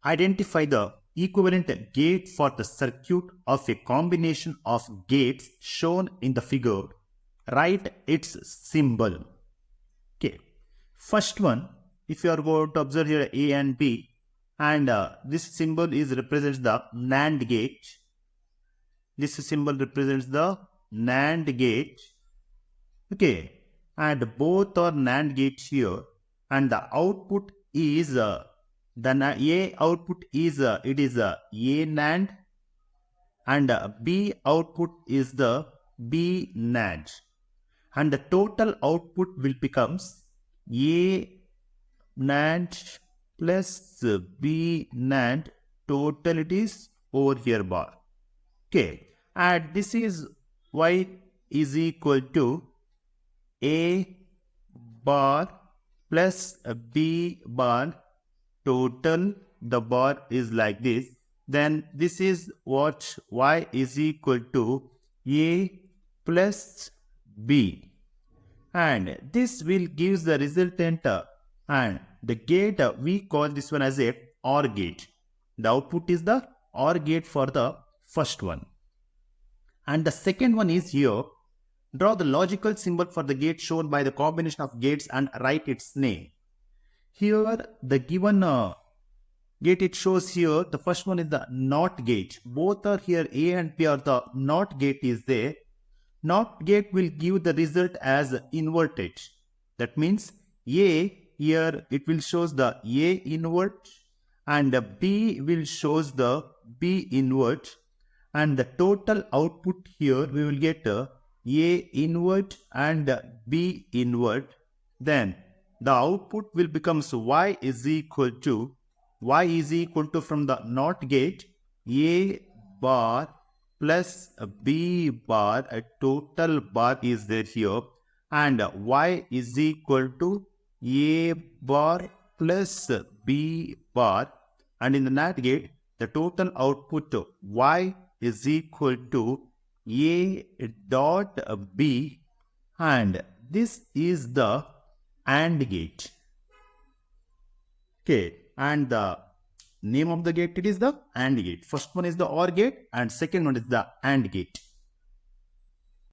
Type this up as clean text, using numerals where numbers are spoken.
Identify the equivalent gate for the circuit of a combination of gates shown in the figure. Write its symbol. Okay. First one, if you are going to observe here A and B, and this symbol is represents the NAND gate. This symbol represents the NAND gate. Okay. And both are NAND gates here, and the output is the A output is it is A NAND, and B output is the B NAND, and the total output will becomes A NAND plus B NAND. Total it is over here bar. Okay, and this is Y is equal to A bar plus B bar. Total the bar is like this. Then this is what Y is equal to A plus B, and this will give the resultant and the gate we call this one as a OR gate. The output is the OR gate for the first one, and the second one is here. Draw the logical symbol for the gate shown by the combination of gates and write its name. Here the given gate it shows here, the first one is the NOT gate. Both are here, A and B are the NOT gate is there. NOT gate will give the result as inverted. That means A here it will shows the A invert, and B will shows the B invert, and the total output here we will get A invert and B invert. Then the output will becomes Y is equal to from the NOT gate A bar plus B bar. A total bar is there here, and Y is equal to A bar plus B bar, and in the NAND gate the total output Y is equal to A dot B, and this is the AND gate. Okay, and the name of the gate it is the AND gate. First one is the OR gate and second one is the AND gate.